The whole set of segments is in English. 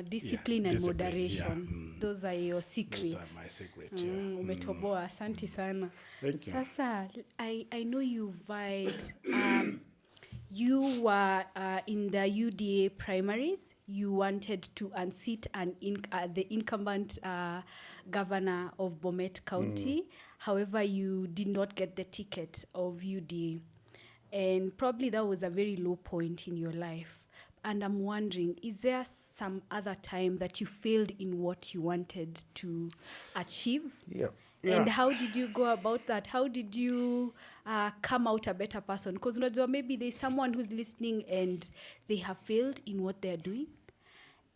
Discipline and moderation. Yeah. Those are your secrets. Those are my secrets, yeah. Umetoboa, asante sana. Thank you. Sasa, I know you vied. You were in the UDA primaries. You wanted to unseat the incumbent governor of BOMET County. However, you did not get the ticket of UDA. And probably that was a very low point in your life. And I'm wondering, is there some other time that you failed in what you wanted to achieve? Yeah. And how did you go about that? How did you come out a better person? Because maybe there's someone who's listening and they have failed in what they're doing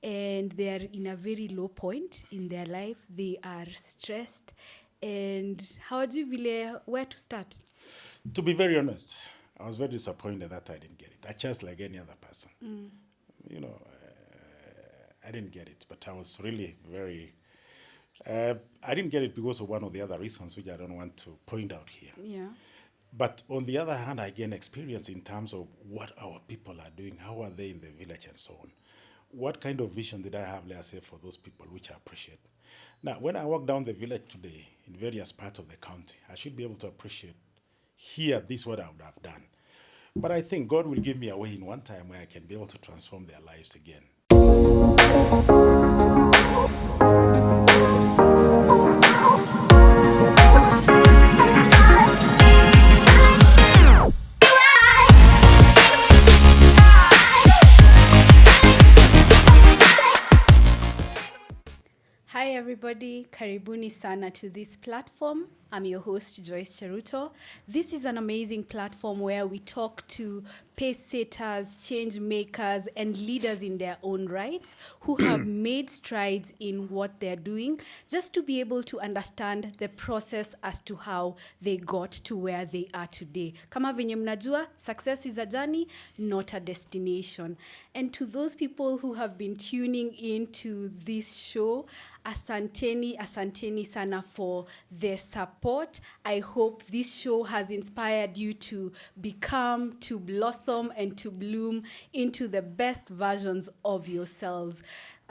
and they're in a very low point in their life. They are stressed. And how do you where to start? To be very honest, I was very disappointed that I didn't get it. I just like any other person. You know, I didn't get it, but I was really very... I didn't get it because of one of the other reasons, which I don't want to point out here. Yeah. But on the other hand, I gain experience in terms of what our people are doing, how are they in the village and so on. What kind of vision did I have, let's say, for those people, which I appreciate. Now, when I walk down the village today in various parts of the county, I should be able to appreciate, here, this is what I would have done. But I think God will give me a way in one time where I can be able to transform their lives again. Hi everybody, karibuni sana to this platform. I'm your host Joyce Cheruto. This is an amazing platform where we talk to pace setters, change makers, and leaders in their own rights who have made strides in what they're doing, just to be able to understand the process as to how they got to where they are today. Kama venye mnajua, success is a journey, not a destination. And to those people who have been tuning into this show, asanteni sana for the support. I hope this show has inspired you to become, to blossom, and to bloom into the best versions of yourselves.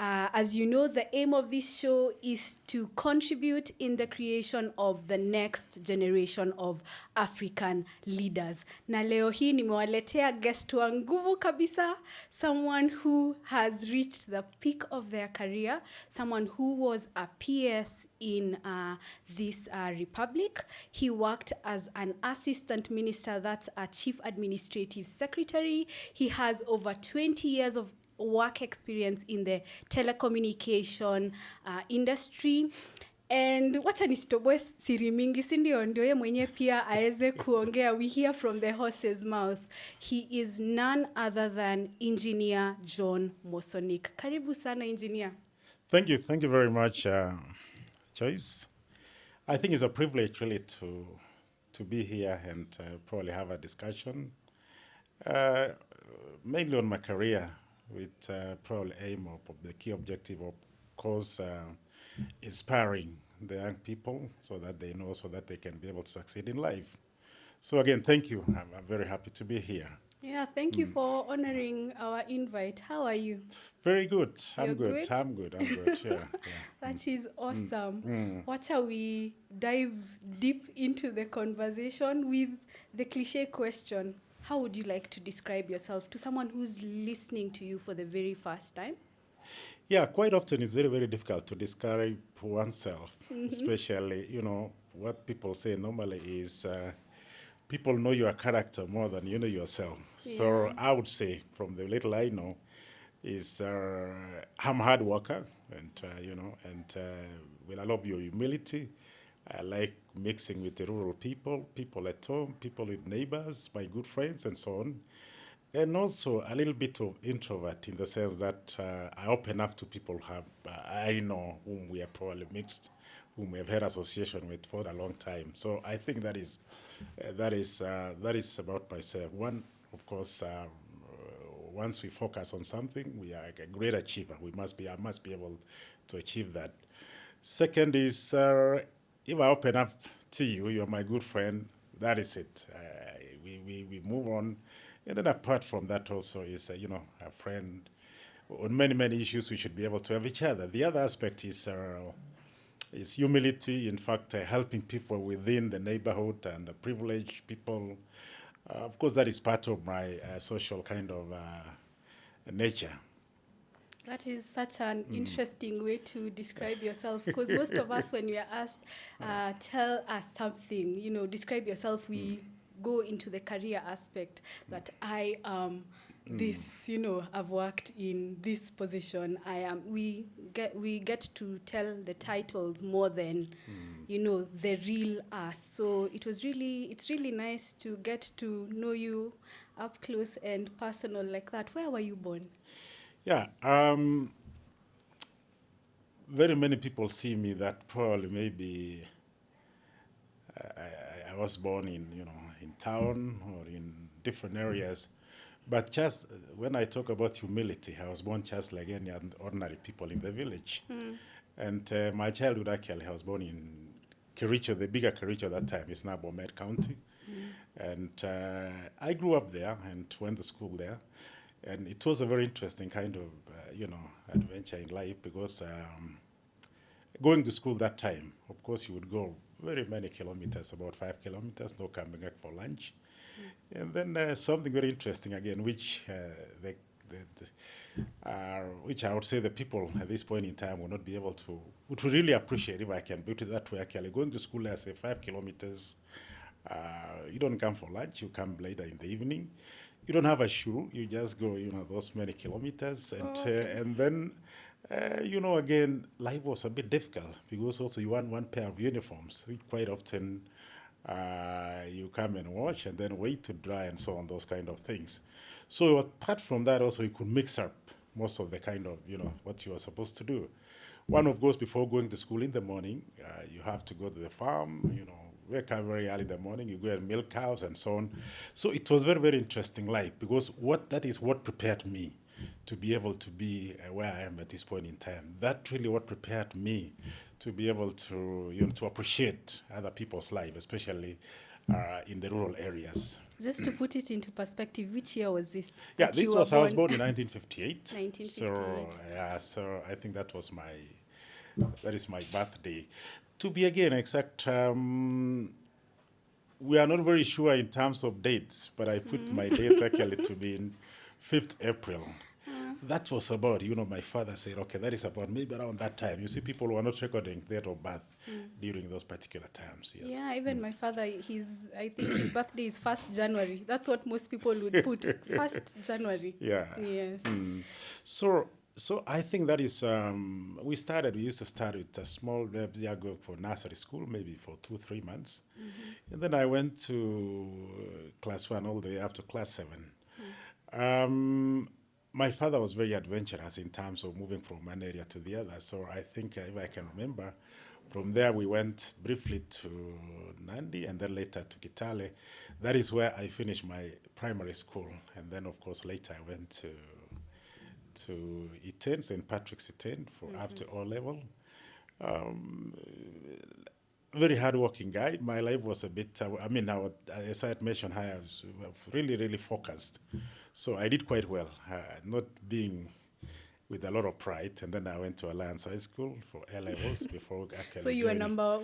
As you know, the aim of this show is to contribute in the creation of the next generation of African leaders. Na leo hii nimewaletea guest wa nguvu kabisa, someone who has reached the peak of their career, someone who was a PS in this republic. He worked as an assistant minister, that's a chief administrative secretary. He has over 20 years of work experience in the telecommunication industry. And wacha nisitoboe siri mingi, si ndio ye mwenye pia aeze kuongea. We hear from the horse's mouth. He is none other than Engineer John Mosonik. Karibu sana, Engineer. Thank you very much, Joyce. I think it's a privilege really to be here and probably have a discussion, mainly on my career, with probably aim of the key objective, of course, inspiring the young people so that they know, so that they can be able to succeed in life. So again, thank you. I'm very happy to be here. Yeah, thank you for honoring our invite. How are you? Very good. I'm You're good. good? I'm good. Yeah. That is awesome. What shall we dive deep into the conversation with the cliche question? How would you like to describe yourself to someone who's listening to you for the very first time? Yeah, quite often it's very, very difficult to describe oneself, especially, what people say normally is people know your character more than you know yourself. Yeah. So I would say, from the little I know, is I'm a hard worker, and, I love your humility. I like mixing with the rural people at home, people with neighbors, my good friends, and so on. And also a little bit of introvert, in the sense that I open up to people I know whom we are probably mixed, whom we have had association with for a long time. So I think that is about myself. One, of course, once we focus on something, we are a great achiever. I must be able to achieve that. Second is, if I open up to you, you're my good friend, that is it. We move on. And then apart from that also is, a friend on many, many issues, we should be able to have each other. The other aspect is humility, in fact, helping people within the neighborhood and the privileged people. Of course, that is part of my social kind of nature. That is such an interesting way to describe yourself, because most of us, when we are asked, tell us something, describe yourself, we go into the career aspect, that I am this, I've worked in this position. We get to tell the titles more than, the real us. So it's really nice to get to know you up close and personal like that. Where were you born? Yeah, very many people see me that probably maybe I was born in town or in different areas, but just when I talk about humility, I was born just like any ordinary people in the village. And my childhood, actually, I was born in Kericho, the bigger Kericho at that time. It's now BOMET County. And I grew up there and went to school there. And it was a very interesting kind of, adventure in life, because going to school that time, of course, you would go very many kilometers, about 5 kilometers, no coming back for lunch. And then something very interesting again, which which I would say the people at this point in time would not be able to, would really appreciate, if I can put it that way. Actually, going to school, I say 5 kilometers, you don't come for lunch, you come later in the evening. You don't have a shoe, you just go, those many kilometers. And, and then, again, life was a bit difficult, because also you want one pair of uniforms, which quite often you come and wash and then wait to dry and so on, those kind of things. So apart from that, also you could mix up most of the kind of, what you are supposed to do. One, of course, before going to school in the morning, you have to go to the farm, wake up very early in the morning, you go and milk cows and so on. So it was very, very interesting life, because that is what prepared me to be able to be where I am at this point in time. That really what prepared me to be able to, to appreciate other people's life, especially in the rural areas. Just to put it into perspective, which year was this? Yeah, I was born in 1958. 1958. So I think that is my birthday. To be again exact, we are not very sure in terms of dates, but I put my date actually to be in 5th April. That was about, my father said, okay, that is about maybe around that time. You see, people were not recording date of birth during those particular times. Yes. Yeah, even my father, I think his birthday is 1st January. That's what most people would put, 1st January. Yeah. Yes. So I think that is, we used to start with a small go for nursery school, maybe for 2-3 months. And then I went to class 1 all the way up to class 7. My father was very adventurous in terms of moving from one area to the other. So I think, if I can remember, from there we went briefly to Nandi and then later to Kitale. That is where I finished my primary school. And then, of course, later I went to Iten, St. Patrick's Iten, for after O-level. Very hardworking guy. My life was a bit, as I had mentioned, I was really, really focused. So I did quite well, not being with a lot of pride. And then I went to Alliance High School for A-levels before actually. So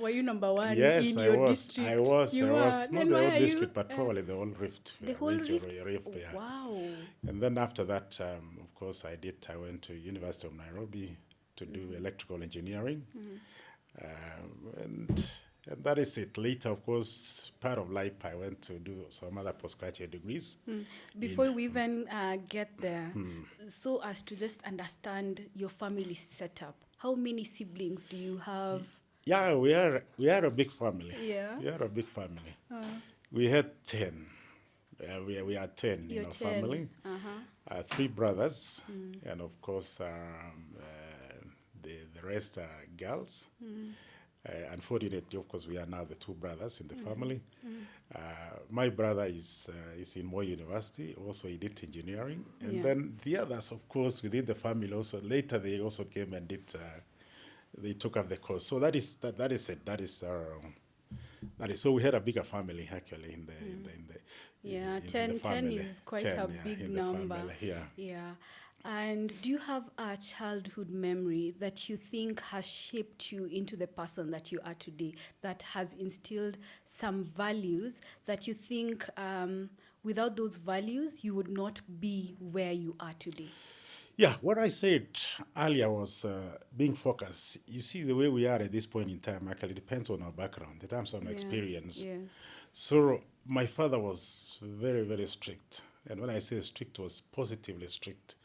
were you number one yes, in I your was, district? I was. Not the whole district, but probably the whole Rift. The whole Rift? Yeah. Wow. And then after that, of course, I went to University of Nairobi to do electrical engineering. And that is it. Later, of course, part of life, I went to do some other postgraduate degrees. Before we even get there, so as to just understand your family setup, how many siblings do you have? Yeah, we are a big family. Yeah. We are a big family. We had 10. We are 10 in our family. 3 brothers, and of course, the rest are girls. Unfortunately, of course, we are now the 2 brothers in the family. My brother is in Moy University. Also, he did engineering. And then the others, of course, within the family also, later they also came and did, they took up the course. So that is it. That is so we had a bigger family, actually, in the 10 is quite a big number. Yeah. And do you have a childhood memory that you think has shaped you into the person that you are today, that has instilled some values that you think without those values you would not be where you are today? Yeah, what I said earlier was being focused. You see, the way we are at this point in time actually depends on our background, the terms of our experience. Yes. So my father was very, very strict. And when I say strict, was positively strict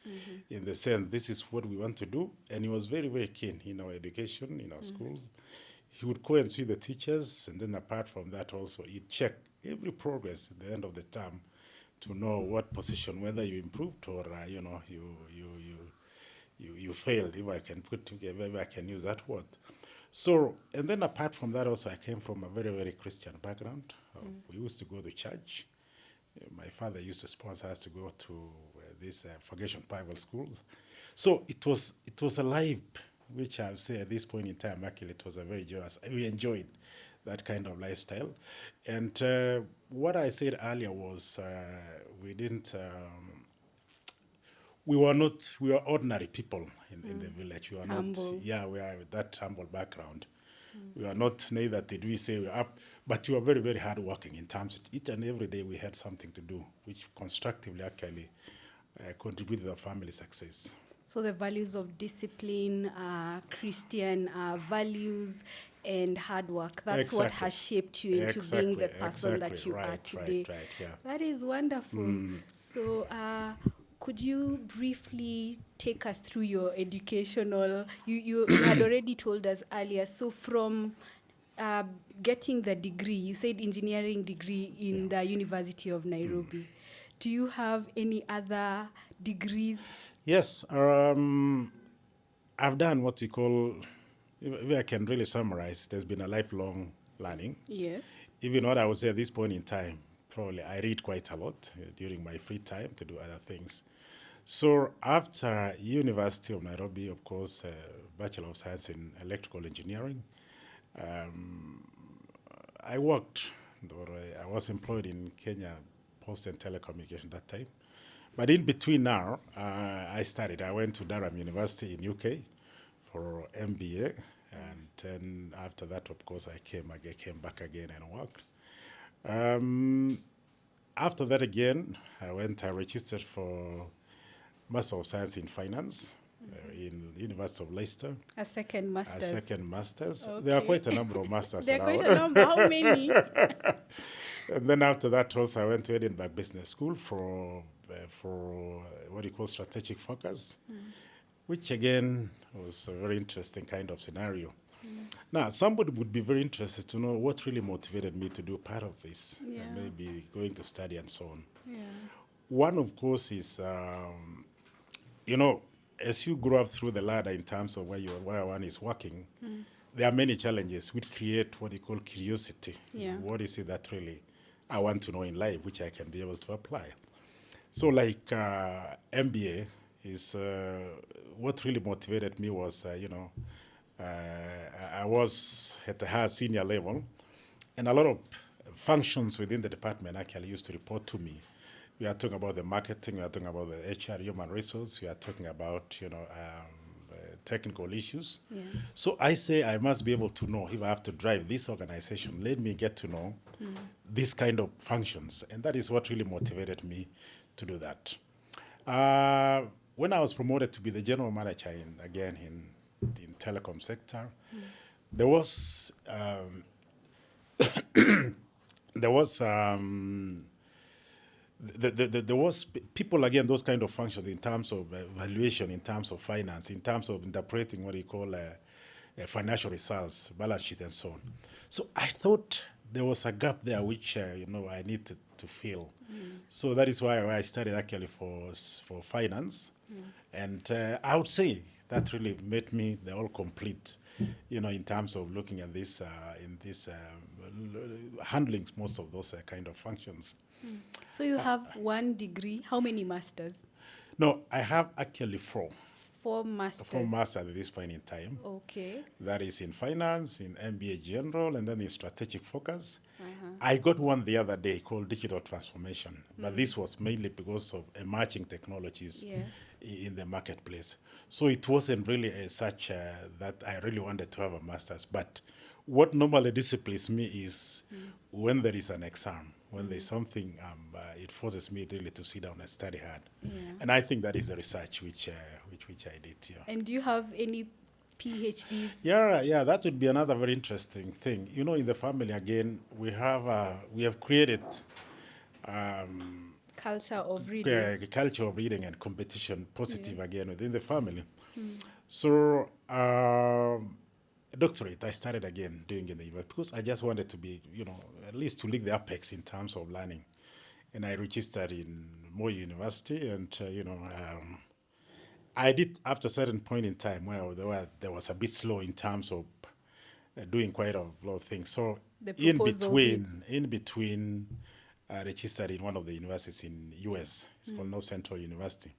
in the sense this is what we want to do. And he was very, very keen in our education, in our schools. He would go and see the teachers. And then apart from that also, he'd check every progress at the end of the term to know what position, whether you improved or, you failed, if I can put together, if I can use that word. So, and then apart from that also, I came from a very, very Christian background. We used to go to church. My father used to sponsor us to go to this Ferguson Bible School. So it was a life which I would say at this point in time, actually, it was a very joyous. We enjoyed that kind of lifestyle. And what I said earlier was we were ordinary people in the village. We were Humble. we are that humble background. We are not, neither did we say we're up, but we were very, very hardworking in terms of each and every day we had something to do, which constructively actually contributed to the family success. So the values of discipline, Christian values, and hard work, that's what has shaped you into being the person that you are today. Right, yeah. That is wonderful. So could you briefly take us through your educational, you had already told us earlier, so from getting the degree, you said engineering degree in the University of Nairobi. Do you have any other degrees? Yes, I've done what we call, if I can really summarize, there's been a lifelong learning. Yes. Even what I would say at this point in time, probably I read quite a lot during my free time to do other things. So after University of Nairobi, of course, Bachelor of Science in Electrical Engineering, I worked, or I was employed in Kenya Post and Telecommunication that time. But in between now, I went to Durham University in UK for MBA. And then after that, of course, I came back again and worked. After that again, I registered for Master of Science in Finance in University of Leicester. A second master's. Okay. There are quite a number of masters There are around. quite a number. How many? And then after that also I went to Edinburgh Business School for what you call strategic focus, which again was a very interesting kind of scenario. Now, somebody would be very interested to know what really motivated me to do part of this, and maybe going to study and so on. Yeah. One, of course, is, as you grow up through the ladder in terms of where one is working, there are many challenges which create what you call curiosity. Yeah. What is it that really I want to know in life, which I can be able to apply? So like MBA is what really motivated me was, I was at the higher senior level, and a lot of functions within the department actually used to report to me. We are talking about the marketing, we are talking about the HR, human resource, we are talking about, technical issues. Yeah. So I say I must be able to know, if I have to drive this organization, let me get to know this kind of functions. And that is what really motivated me to do that. When I was promoted to be the general manager in telecom sector, there was people, again, those kind of functions in terms of valuation, in terms of finance, in terms of interpreting what you call financial results, balance sheets, and so on. So I thought there was a gap there which I needed to fill. So that is why I studied actually for finance, and I would say that really made me the all complete, in terms of looking at this, handling most of those kind of functions. So you have one degree. How many masters? No, I have actually four. 4 masters. 4 masters at this point in time. Okay. That is in finance, in MBA General, and then in strategic focus. I got one the other day called digital transformation, but this was mainly because of emerging technologies. Yes. in the marketplace. So it wasn't really such that I really wanted to have a master's. But what normally disciplines me is when there is an exam, when there's something, it forces me really to sit down and study hard. Yeah. And I think that is the research which I did. Yeah. And do you have any PhDs? Yeah, that would be another very interesting thing. You know, in the family again, we have created Culture of reading. a culture of reading and competition, positive again within the family. So doctorate I started again doing in the university because I just wanted to be, at least to lead the apex in terms of learning, and I registered in Moi University, and I did after a certain point in time where there was a bit slow in terms of doing quite a lot of things. So The in proposal between, I registered in one of the universities in US. It's called North Central University.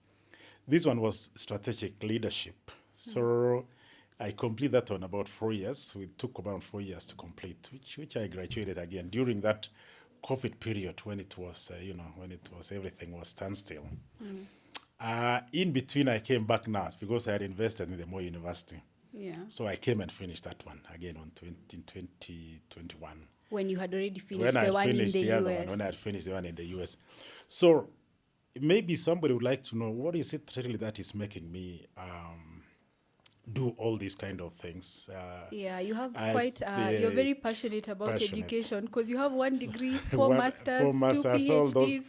This one was strategic leadership. So I completed that on about 4 years. It took about 4 years to complete, which I graduated again during that COVID period when it was, everything was standstill. In between, I came back now because I had invested in the Moi University. Yeah. So I came and finished that one again in 2021. When you had already finished When I the one in finished the the other US. one, when I had finished the one in the US. So maybe somebody would like to know, what is it really that is making me do all these kind of things? Yeah, you have You're very passionate about passionate. education because you have 1 degree, 4 masters, 2 PhDs. all those.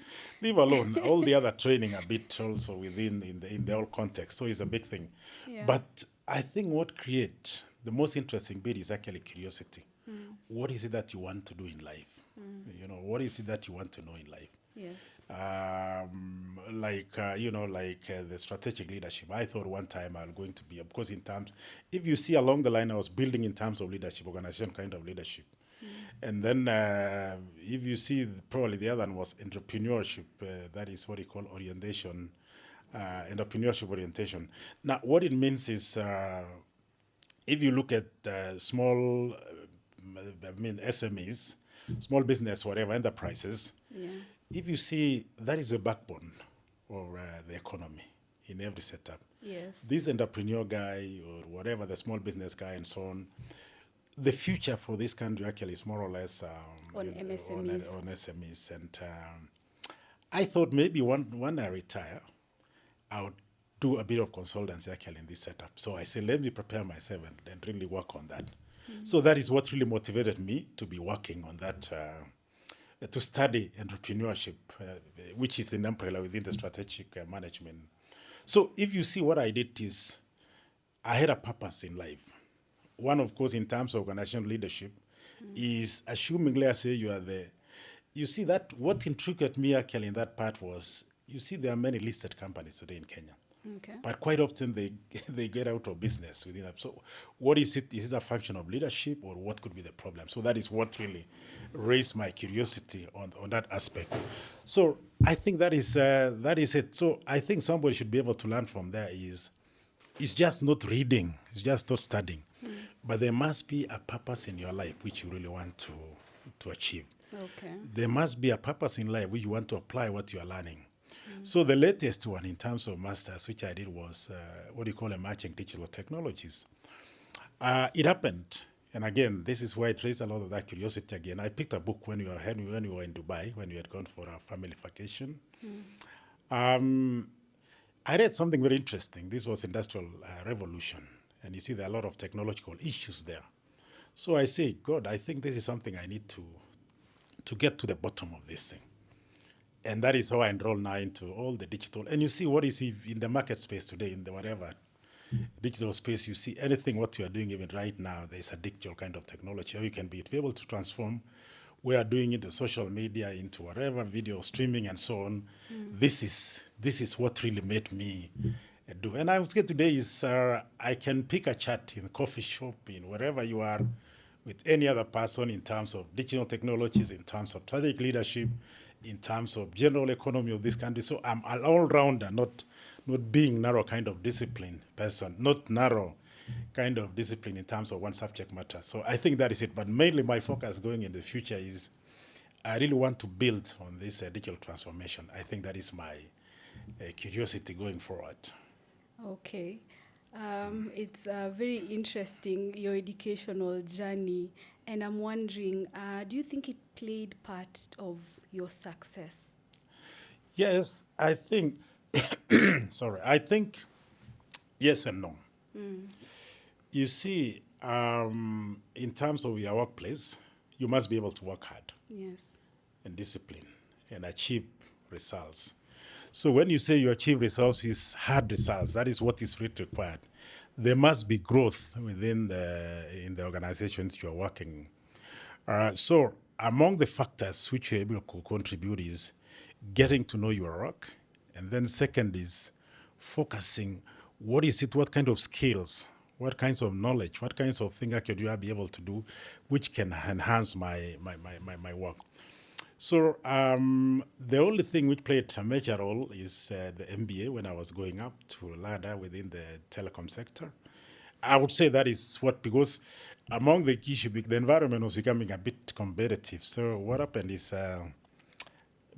Leave alone all the other training a bit also within in the whole context. So it's a big thing. Yeah. But I think what creates the most interesting bit is actually curiosity. What is it that you want to do in life? What is it that you want to know in life? Yes. The strategic leadership. I thought one time I was going to be, because in terms, if you see along the line, I was building in terms of leadership, organization kind of leadership. And then if you see, probably the other one was entrepreneurship. That is what you call orientation, entrepreneurship orientation. Now, what it means is, if you look at small, SMEs, small business, whatever, enterprises, Yeah. if you see, that is the backbone of the economy in every setup. Yes. This entrepreneur guy or whatever, the small business guy and so on, the future for this country actually is more or less On MSMEs. on SMEs. And I thought maybe when I retire, I would do a bit of consultancy actually in this setup. So I said, let me prepare myself and really work on that. So that is what really motivated me to be working on that, to study entrepreneurship, which is an umbrella within the strategic management. So if you see, what I did is I had a purpose in life. One, of course, in terms of organizational leadership, is assuming, let's say, you see that what intrigued me actually in that part was, you see, there are many listed companies today in Kenya. Okay. But quite often they get out of business within that. So what is it? Is it a function of leadership, or what could be the problem? So that is what really raised my curiosity on that aspect. So I think that is it. So I think somebody should be able to learn from there is, it's just not reading, it's just not studying. But there must be a purpose in your life which you really want to achieve. Okay. There must be a purpose in life which you want to apply what you are learning. So the latest one in terms of masters, which I did, was what you call emerging digital technologies. It happened, and again, this is why it raised a lot of that curiosity again. I picked a book when we were in Dubai, when we had gone for a family vacation. I read something very interesting. This was Industrial Revolution, and you see there are a lot of technological issues there. So I say, God, I think this is something I need to get to the bottom of this thing. And that is how I enroll now into all the digital. And you see what is in the market space today, in the whatever digital space, you see anything what you are doing even right now, there's a digital kind of technology. How you can be able to transform. We are doing into social media, into whatever, video streaming and so on. This is what really made me do. And I would say today is I can pick a chat in a coffee shop, in wherever you are, with any other person in terms of digital technologies, in terms of strategic leadership, in terms of general economy of this country. So I'm an all-rounder, not being narrow kind of discipline person, not narrow kind of discipline in terms of one subject matter. So I think that is it. But mainly my focus going in the future is I really want to build on this digital transformation. I think that is my curiosity going forward. Okay. It's very interesting, your educational journey. And I'm wondering, do you think it played part of your success? Yes, I think, sorry, I think yes and no. You see, in terms of your workplace, you must be able to work hard Yes. and discipline and achieve results. So when you say you achieve results, is hard results. That is what is really required. There must be growth within in the organizations you are working. So among the factors which you're able to contribute is getting to know your work, and then second is focusing. What is it? What kind of skills? What kinds of knowledge? What kinds of things could I be able to do, which can enhance my work? So the only thing which played a major role is the MBA when I was going up to ladder within the telecom sector. I would say that is what, because among the issue, the environment was becoming a bit competitive. So what happened is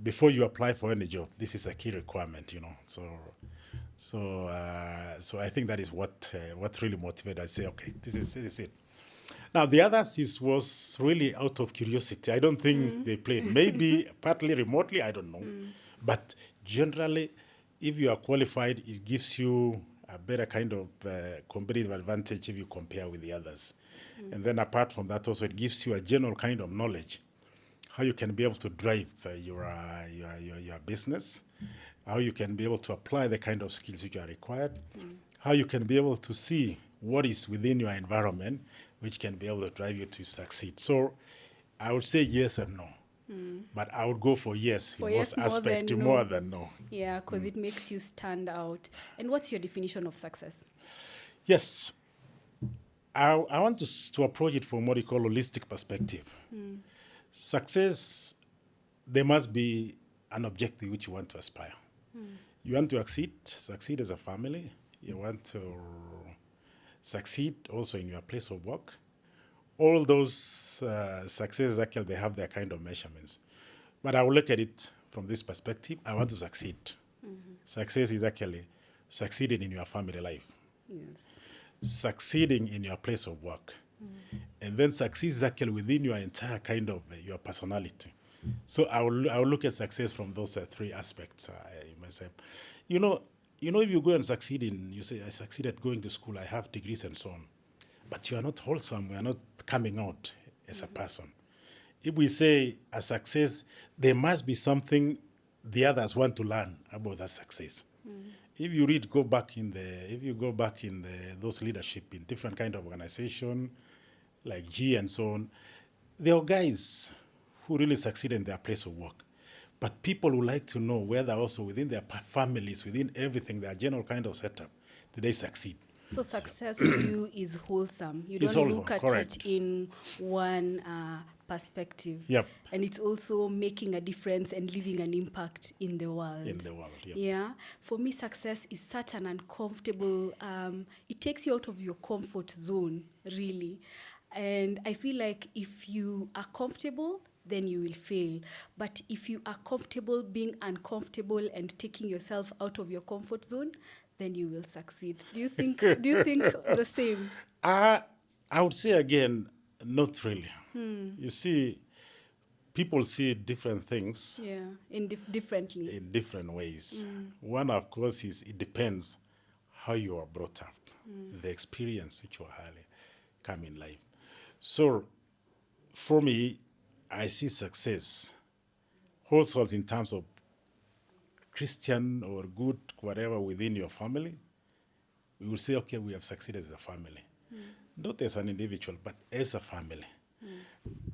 before you apply for any job, this is a key requirement, you know. So I think that is what really motivated. I say, okay, this is it. Now, the others was really out of curiosity. I don't think they played. Maybe partly remotely, I don't know. But generally, if you are qualified, it gives you a better kind of competitive advantage if you compare with the others. And then apart from that, also, it gives you a general kind of knowledge, how you can be able to drive your business, how you can be able to apply the kind of skills which are required, how you can be able to see what is within your environment which can be able to drive you to succeed. So I would say yes and no. But I would go for yes For in most yes, more aspects, than more no. than no. Yeah, because it makes you stand out. And what's your definition of success? Yes, I want to approach it from what you call holistic perspective. Success, there must be an objective which you want to aspire. You want to succeed as a family. You want to succeed also in your place of work. All those successes, actually, they have their kind of measurements. But I will look at it from this perspective. I want to succeed. Success is actually succeeding in your family life, Yes. succeeding in your place of work, and then success is actually within your entire kind of your personality. So I will look at success from those three aspects myself. You know, if you go and succeed you say, I succeeded going to school, I have degrees and so on, but you are not wholesome, you are not coming out as a person. If we say a success, there must be something the others want to learn about that success. If you go back in those leadership in different kind of organization, like G and so on, there are guys who really succeed in their place of work. But people would like to know whether also within their families, within everything, their general kind of setup, did they succeed? So success to you is wholesome. You It's don't also look at correct. it in one perspective. Yep. And it's also making a difference and leaving an impact in the world. In the world, yep. Yeah. For me, success is such an uncomfortable, it takes you out of your comfort zone, really. And I feel like if you are comfortable, then you will fail. But if you are comfortable being uncomfortable and taking yourself out of your comfort zone, then you will succeed. Do you think the same? I would say again, not really. You see, people see different things Yeah, in differently. in different ways. One, of course, is it depends how you are brought up, the experience which you have come in life. So, for me, I see success also in terms of Christian or good, whatever, within your family. We will say, okay, we have succeeded as a family. Not as an individual, but as a family.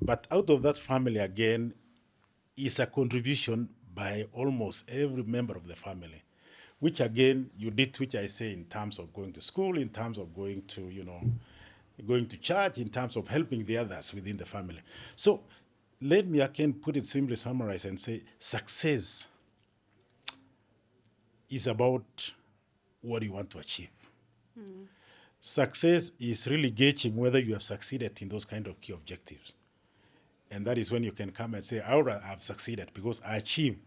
But out of that family, again, is a contribution by almost every member of the family, which again, you did, which I say in terms of going to school, in terms of going to, going to church, in terms of helping the others within the family. So let me again put it simply, summarize and say success is about what you want to achieve. Success is really gauging whether you have succeeded in those kind of key objectives. And that is when you can come and say, I've succeeded because I achieved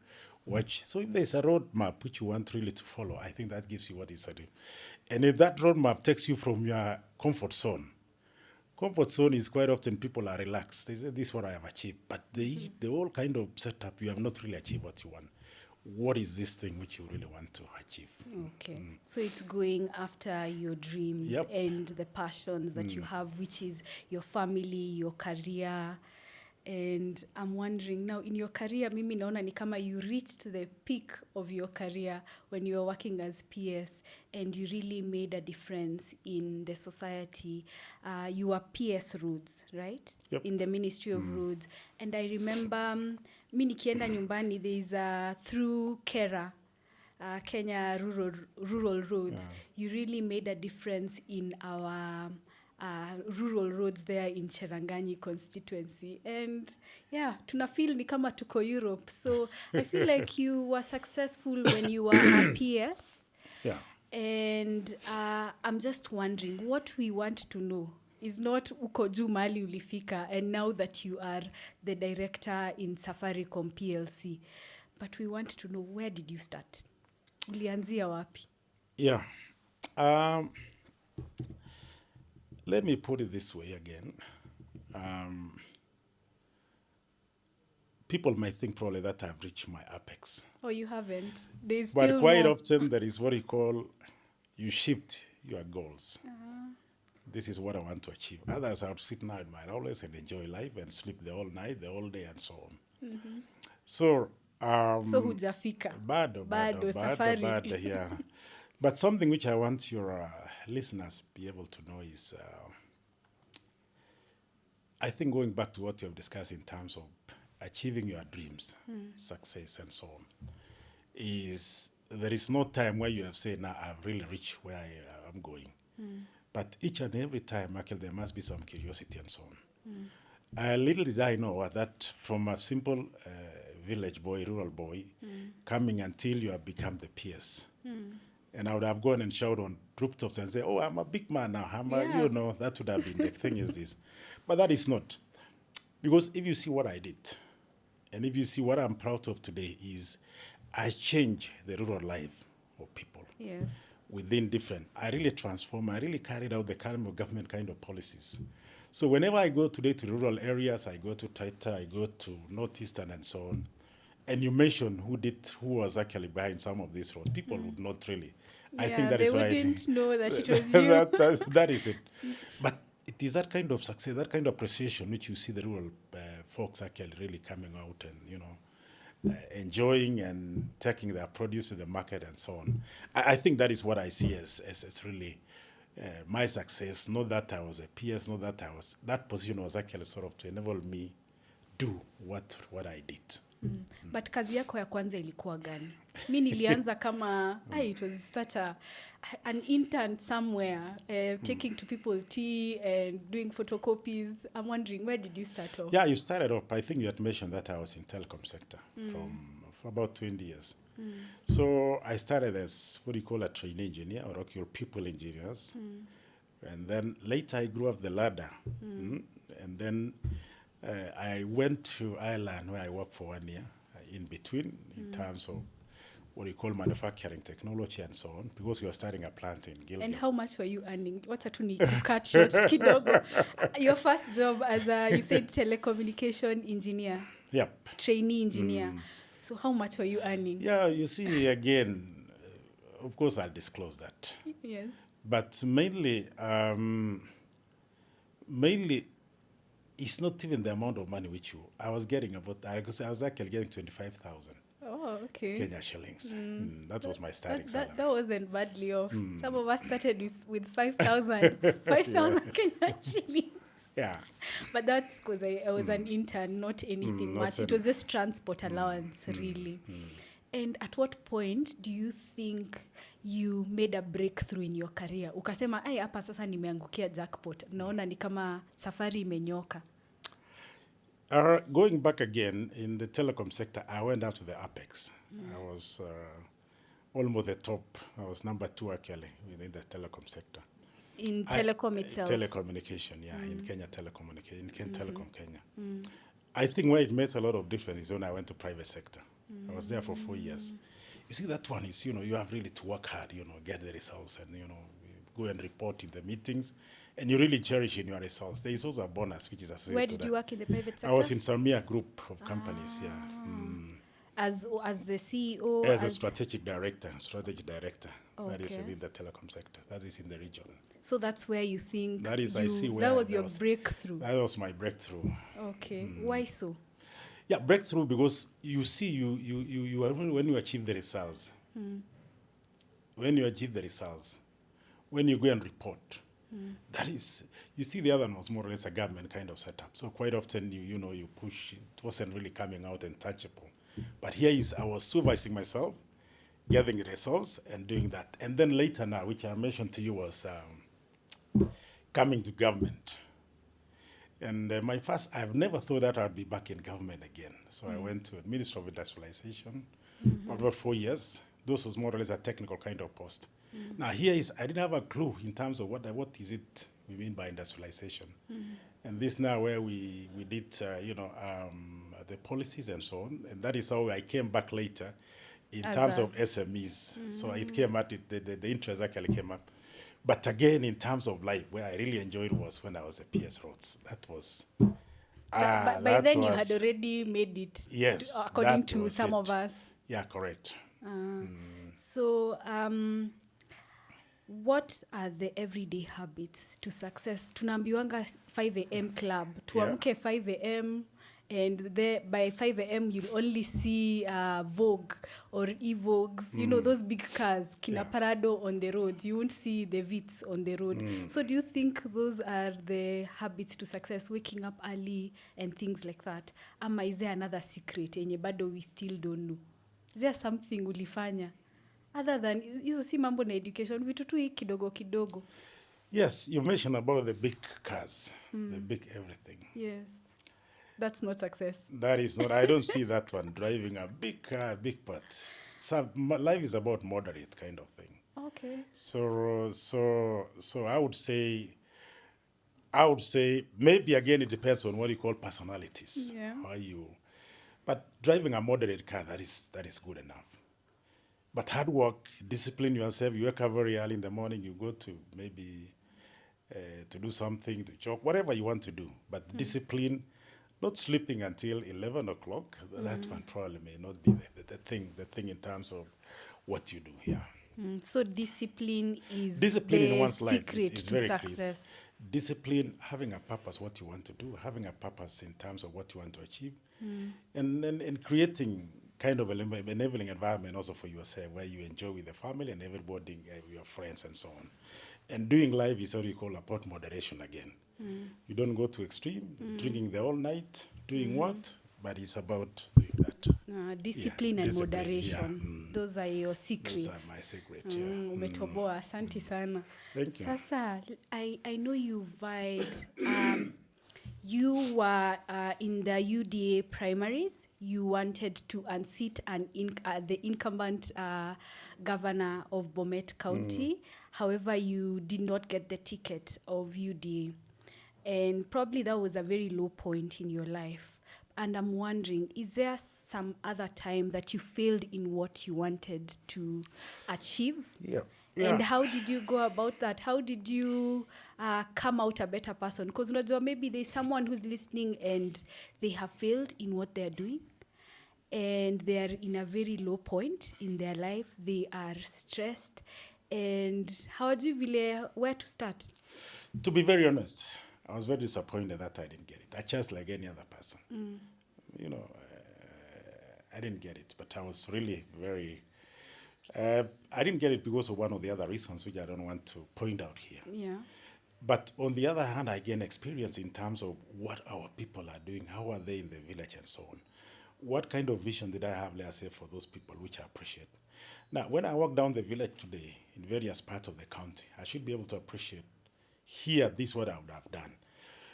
watch. So if there's a roadmap which you want really to follow, I think that gives you what is a dream. And if that roadmap takes you from your comfort zone is quite often people are relaxed. They say, this is what I have achieved. But the whole kind of setup, you have not really achieved what you want. What is this thing which you really want to achieve? Okay. So it's going after your dreams Yep. and the passions that you have, which is your family, your career. And I'm wondering now, in your career, mimi naona ni kama you reached the peak of your career when you were working as PS and you really made a difference in the society. You were PS Roads, right? Yep. In the Ministry of Roads. And I remember, mi nikienda nyumbani, there's a through Kera, Kenya rural roads. You really made a difference in our rural roads there in Cherangani constituency. And yeah, tuna feel ni kama tuko Europe. So I feel like you were successful when you were a PS. Yeah. And I'm just wondering, what we want to know is not uko juu mali ulifika and now that you are the director in Safaricom PLC. But we want to know, where did you start? Ulianzia wapi? Yeah. Let me put it this way again. People might think probably that I've reached my apex. Oh, you haven't. There's But still quite more. often there is what you call, you shift your goals. This is what I want to achieve. Others are sitting out in my always and enjoy life and sleep the whole night, the whole day, and so on. So, So hujafika. bado, safari. yeah. But something which I want your listeners be able to know is, I think going back to what you have discussed in terms of achieving your dreams, success, and so on, is there is no time where you have said, now I've really reached where I'm going. But each and every time, actually, there must be some curiosity and so on. Little did I know that from a simple village boy, rural boy, coming until you have become the PS. And I would have gone and shouted on rooftops and say, oh, I'm a big man now. That would have been the thing is this. But that is not. Because if you see what I did, and if you see what I'm proud of today is I changed the rural life of people. Yes. Within different, I really transformed, I really carried out the kind of government kind of policies. So whenever I go today to rural areas, I go to Taita, I go to Northeastern and so on, and you mention who was actually behind some of these roads, people would not really. I think that is why they wouldn't know that it was you. that is it. But it is that kind of success, that kind of appreciation which you see the rural folks actually really coming out and, enjoying and taking their produce to the market and so on. I think that is what I see as really my success. Not that I was a PS, not that that position was actually sort of to enable me do what I did. But kazi yako ya kwanza ilikuwa gani? Mi nilianza kama, it was such an intern somewhere, taking to people tea and doing photocopies. I'm wondering, where did you start off? Yeah, you started off, I think you had mentioned that I was in telecom sector for about 20 years. So I started as what you call a trainee engineer or your people engineers. And then later I grew up the ladder. And then I went to Ireland where I worked for 1 year in between in terms of what you call manufacturing technology and so on, because we were starting a plant in Gilgit. And how much were you earning? Wacha tu ni cut short kidogo. Your first job as you said, telecommunication engineer. Yep. Trainee engineer. So how much were you earning? Yeah, you see, again, of course I'll disclose that. Yes. But mainly, it's not even the amount of money which I was getting because I was actually getting 25,000. Oh, okay. Kenya shillings. That was my starting salary. That wasn't badly off. Some of us started with 5,000 Kenya shillings. Yeah. But that's because I was an intern, not anything much. It was just transport allowance, really. And at what point do you think you made a breakthrough in your career? Ukasema, hapa sasa nimeangukia jackpot. Naona ni kama safari imenyoka. Going back again, in the telecom sector, I went down to the apex. I was almost the top. I was number 2 actually within the telecom sector. In telecom itself? Telecommunication, yeah, in Kenya telecommunication, in Telecom Kenya. I think where it made a lot of difference is when I went to private sector. I was there for 4 years. You see, that one is, you have really to work hard, get the results and, go and report in the meetings. And you really cherish in your results. There is also a bonus which is associated Where to did that. you work in the private sector? I was in Salmia Group of companies, As the CEO? As a strategic director. That is Okay. within the telecom sector. That is in the region. So that's where you think That is, I see where that was your breakthrough. That was my breakthrough. Okay. Why so? Yeah, breakthrough because you see, you when you achieve the results, when you achieve the results, when you go and report, that is, you see, the other one was more or less a government kind of setup. So quite often, you push, it wasn't really coming out and tangible. But here I was supervising myself, getting results and doing that. And then later now, which I mentioned to you, was coming to government. And I've never thought that I'd be back in government again. So I went to Ministry of Industrialization for about 4 years. Those was more or less a technical kind of post. Now I didn't have a clue in terms of what is it we mean by industrialization. And this now where we did, the policies and so on. And that is how I came back later in terms of SMEs. So it came at it, the interest actually came up. But again, in terms of life, where I really enjoyed was when I was a PS Roads. That was... But by then you had already made it, yes, according to some of us. Yeah, correct. So what are the everyday habits to success? Tunaambiwanga 5 a.m. club. Tuamke 5 a.m. and there by 5 a.m. you'll only see Vogue or e-Vogues, those big cars, Kina Parado on the roads. You won't see the Vitz on the road. So do you think those are the habits to success, waking up early and things like that? Ama is there another secret yenye bado we still don't know? Is there something ulifanya? Other than, hizo si mambo na education, vitu tu hii kidogo kidogo. Yes, you mentioned about the big cars, the big everything. Yes. That's not success. That is not, I don't see that one driving a big car, big part. So life is about moderate kind of thing. Okay. So I would say maybe again it depends on what you call personalities. Yeah. But driving a moderate car, that is good enough. But hard work, discipline yourself. You wake up very early in the morning. You go to maybe to do something, to jog, whatever you want to do. But discipline. Not sleeping until 11 o'clock, that one probably may not be the thing in terms of what you do here. So discipline is discipline the in one's life secret is to very success. clear. Discipline, having a purpose, what you want to do, having a purpose in terms of what you want to achieve, and creating kind of an enabling environment also for yourself where you enjoy with the family and everybody, your friends and so on. And doing life is what we call about moderation again. You don't go to extreme, drinking the whole night, doing what? But it's about doing that. Discipline and moderation. Those are your secrets. Those are my secrets, Umetoboa, asante sana. Thank you. Sasa, I know you vied. You were in the UDA primaries. You wanted to unseat the incumbent governor of BOMET County. However, you did not get the ticket of UDA. And probably that was a very low point in your life. And I'm wondering, is there some other time that you failed in what you wanted to achieve? Yeah. And how did you go about that? How did you come out a better person? Because maybe there's someone who's listening and they have failed in what they're doing. And they're in a very low point in their life. They are stressed. And how do you where to start? To be very honest, I was very disappointed that I didn't get it. I just like any other person. I didn't get it, but I was really very... I didn't get it because of one of the other reasons, which I don't want to point out here. Yeah. But on the other hand, I gained experience in terms of what our people are doing, how are they in the village and so on. What kind of vision did I have, let's say, for those people, which I appreciate. Now, when I walk down the village today in various parts of the county, I should be able to appreciate here, this is what I would have done.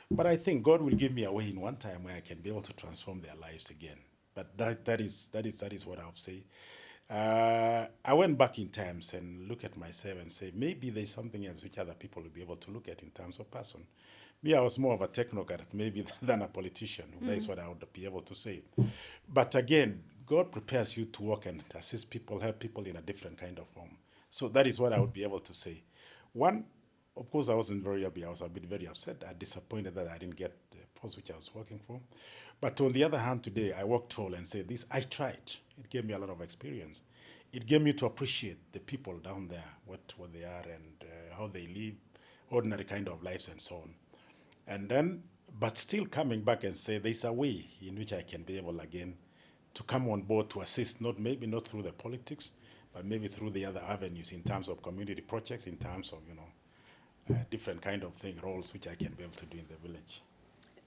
But I think God will give me a way in one time where I can be able to transform their lives again. But that is what I would say. I went back in times and look at myself and say, maybe there's something else which other people will be able to look at in terms of person. Me, I was more of a technocrat maybe than a politician. That is what I would be able to say. But again, God prepares you to work and assist people, help people in a different kind of form. So that is what I would be able to say. One, of course, I wasn't very happy. I was a bit very upset. I disappointed that I didn't get the post which I was working for. But on the other hand, today, I walk tall and say this, I tried. It gave me a lot of experience. It gave me to appreciate the people down there, what they are and how they live, ordinary kind of lives and so on. And then, but still coming back and say there's a way in which I can be able again to come on board to assist, maybe not through the politics, but maybe through the other avenues in terms of community projects, in terms of, different kind of roles which I can be able to do in the village.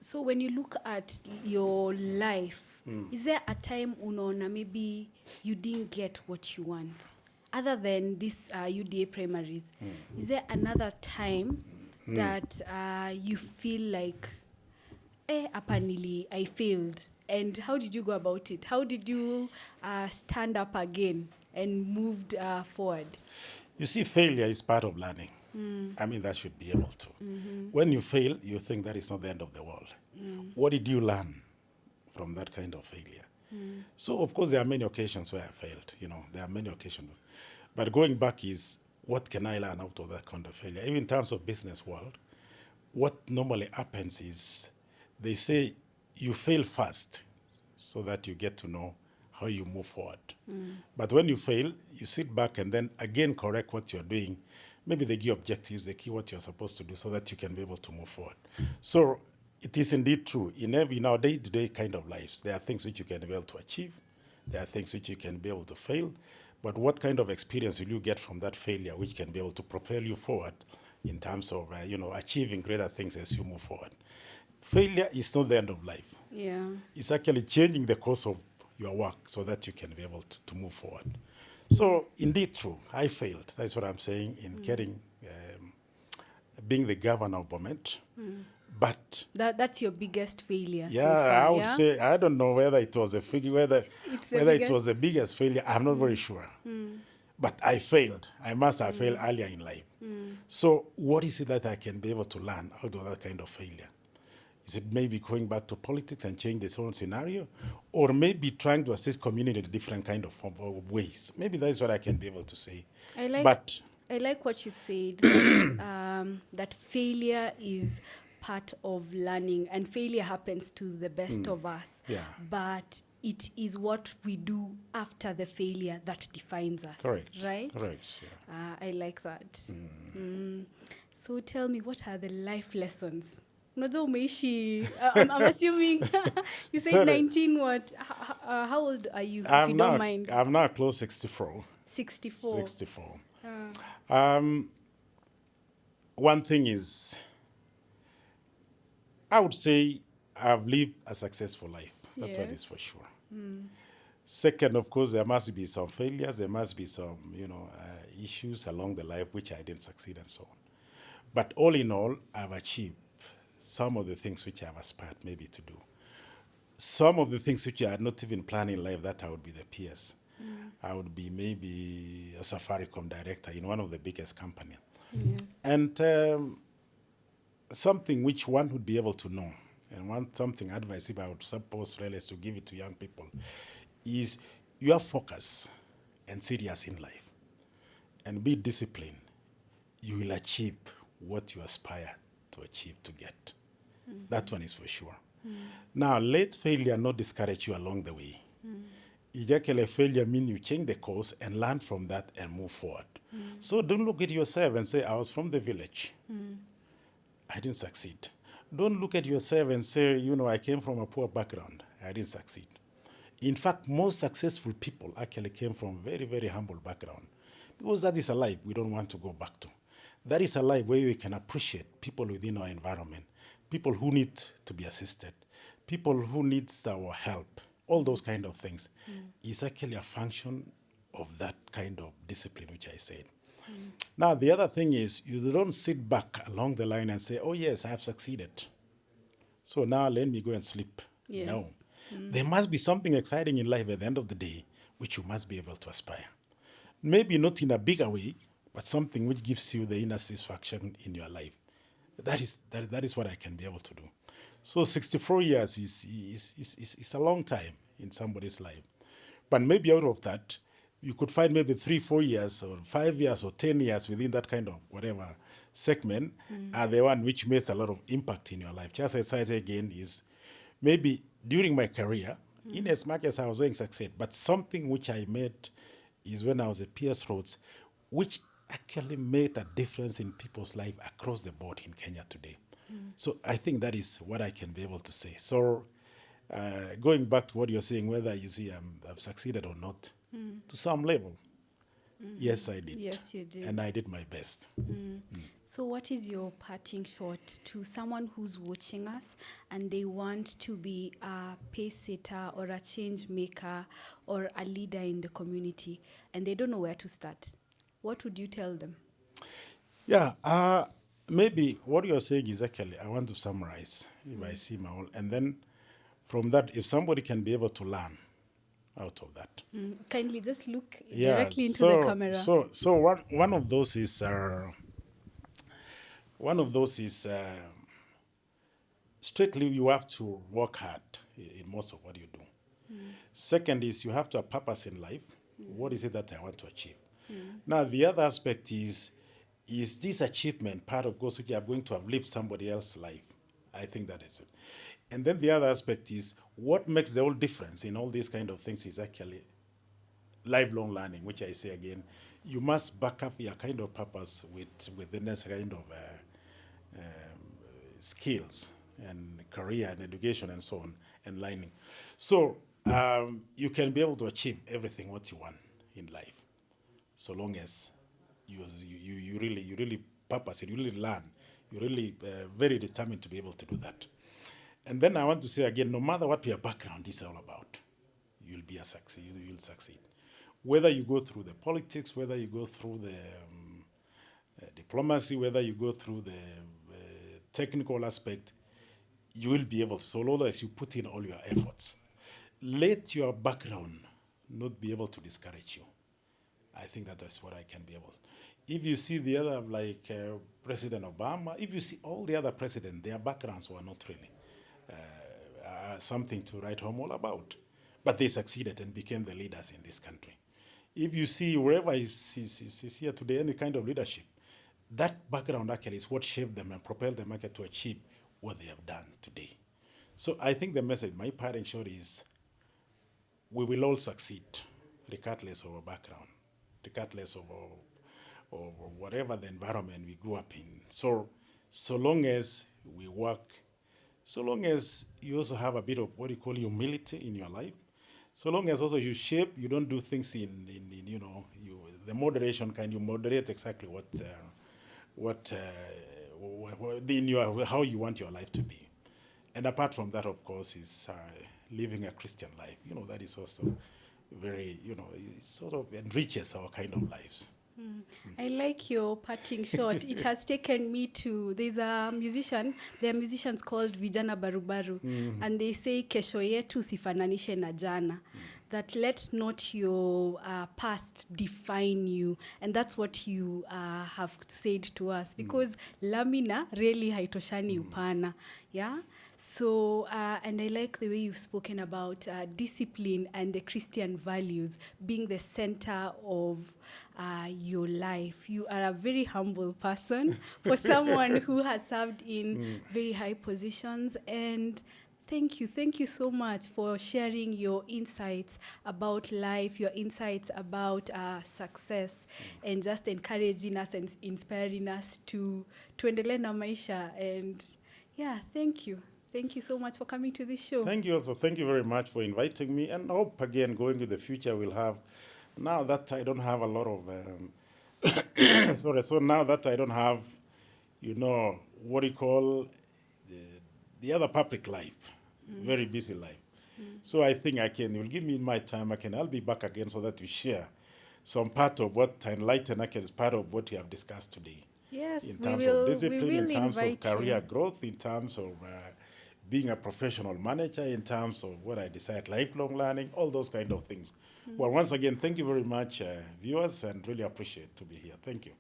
So when you look at your life, is there a time unaona maybe you didn't get what you want? Other than this UDA primaries, is there another time that you feel like, apparently I failed? And how did you go about it? How did you stand up again and moved forward? You see, failure is part of learning. I mean, that should be able to. When you fail, you think that is not the end of the world. What did you learn from that kind of failure? So, of course, there are many occasions where I failed. There are many occasions. But going back is, what can I learn out of that kind of failure? Even in terms of business world, what normally happens is they say you fail first so that you get to know how you move forward. But when you fail, you sit back and then again correct what you're doing. Maybe the key objectives, the key what you're supposed to do so that you can be able to move forward. So it is indeed true. In our day-to-day kind of lives, there are things which you can be able to achieve. There are things which you can be able to fail. But what kind of experience will you get from that failure which can be able to propel you forward in terms of, achieving greater things as you move forward? Failure is not the end of life. Yeah. It's actually changing the course of your work so that you can be able to move forward. So, indeed true, I failed. That's what I'm saying in getting, being the governor of BOMET. But that's your biggest failure yeah, so far, I would say, I don't know whether it was whether it was the biggest failure. I'm not very sure. But I failed. I must have failed earlier in life. So what is it that I can be able to learn out of that kind of failure? Is it maybe going back to politics and change this whole scenario? Or maybe trying to assist community in a different kind of ways? Maybe that's what I can be able to say. I like what you've said, that failure is part of learning, and failure happens to the best of us. Yeah. But it is what we do after the failure that defines us. Correct. Right? Correct. Yeah. I like that. So tell me, what are the life lessons? Unajua umeishi, I'm assuming you said Sorry. 19 what? How old are you, if you don't mind? I'm now close 64. 64. 64. One thing is, I would say I've lived a successful life. That's what is for sure. Second, of course, there must be some failures. There must be some, issues along the life which I didn't succeed and so on. But all in all, I've achieved some of the things which I've aspired maybe to do. Some of the things which I had not even planned in life, that I would be the PS. I would be maybe a Safaricom director in one of the biggest companies. Yes. And something which one would be able to know, and something advice if I would suppose really is to give it to young people, is your focus and serious in life and be disciplined. You will achieve what you aspire to achieve to get. That one is for sure. Now, let failure not discourage you along the way. Ejaculate failure means you change the course and learn from that and move forward. So don't look at yourself and say, I was from the village. I didn't succeed. Don't look at yourself and say, I came from a poor background. I didn't succeed. In fact, most successful people actually came from very, very humble background. Because that is a life we don't want to go back to. That is a life where we can appreciate people within our environment, people who need to be assisted, people who need our help, all those kind of things. Is actually a function of that kind of discipline, which I said. Now, the other thing is, you don't sit back along the line and say, oh, yes, I have succeeded. So now let me go and sleep. Yes. No. There must be something exciting in life at the end of the day, which you must be able to aspire. Maybe not in a bigger way, but something which gives you the inner satisfaction in your life. That is what I can be able to do. So 64 years is a long time in somebody's life. But maybe out of that, you could find maybe 3-4 years or 5 years or 10 years within that kind of whatever segment are the one which makes a lot of impact in your life. Just as I say again is maybe during my career, in as much as I was doing succeed, but something which I made is when I was at PS Roads, which actually made a difference in people's life across the board in Kenya today. So I think that is what I can be able to say. So going back to what you're saying, whether you see I've succeeded or not, to some level, yes, I did. Yes, you did. And I did my best. So what is your parting shot to someone who's watching us and they want to be a pace setter or a change maker or a leader in the community and they don't know where to start? What would you tell them? Yeah, maybe what you're saying is actually, I want to summarize if I see my own, and then from that, if somebody can be able to learn out of that. Kindly just look Yeah, directly into the camera. So one of those is strictly you have to work hard in most of what you do. Second is you have to have purpose in life. What is it that I want to achieve? Now the other aspect is this achievement part of goals which are going to have lived somebody else's life? I think that is it. And then the other aspect is what makes the whole difference in all these kind of things is actually lifelong learning, which I say again, you must back up your kind of purpose with the necessary kind of skills and career and education and so on and learning. So you can be able to achieve everything what you want in life, so long as you really purpose it, you really learn, you're really very determined to be able to do that. And then I want to say again, no matter what your background is all about, you'll succeed. Whether you go through the politics, whether you go through the diplomacy, whether you go through the technical aspect, you will be able to, so long as you put in all your efforts. Let your background not be able to discourage you. I think that is what I can be able. If you see the other, like President Obama, if you see all the other presidents, their backgrounds were not really something to write home all about. But they succeeded and became the leaders in this country. If you see wherever is here today, any kind of leadership, that background actually is what shaped them and propelled them to achieve what they have done today. So I think the message, my parting shot is, we will all succeed, regardless of our background, regardless of whatever the environment we grew up in. So long as we work, so long as you also have a bit of what you call humility in your life, so long as also you don't do things in the moderation kind, you moderate exactly how you want your life to be. And apart from that, of course, is living a Christian life. That is also very, it sort of enriches our kind of lives. I like your parting shot. It has taken me to, there are musicians called Vijana Barubaru, and they say kesho yetu sifananishe na jana. That let not your past define you. And that's what you have said to us. Because lamina really haitoshani upana. Yeah? So, and I like the way you've spoken about discipline and the Christian values being the center of your life. You are a very humble person for someone who has served in very high positions. And thank you so much for sharing your insights about life, your insights about success, and just encouraging us and inspiring us to endelea na maisha. And yeah, thank you. Thank you so much for coming to this show. Thank you also. Thank you very much for inviting me. And I hope, again, going to the future, we'll have, now that I don't have a lot of, so now that I don't have, what you call the other public life, very busy life. So I think you'll give me my time, I'll be back again so that we share some part of what enlighten is part of what we have discussed today. Yes, in terms of discipline, in terms of career growth, in terms of being a professional manager, in terms of what I decide, lifelong learning, all those kind of things. Well, once again, thank you very much, viewers, and really appreciate to be here. Thank you.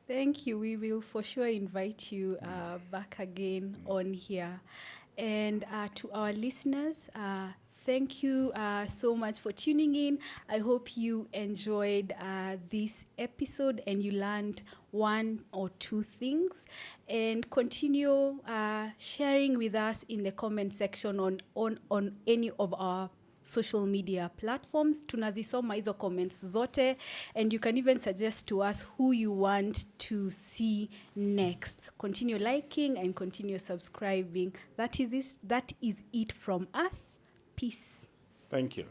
Thank you. We will for sure invite you back again on here. And to our listeners, Thank you so much for tuning in. I hope you enjoyed this episode and you learned one or two things. And continue sharing with us in the comment section on any of our social media platforms. Tunazisoma hizo comments zote, and you can even suggest to us who you want to see next. Continue liking and continue subscribing. That is it from us. Peace. Thank you.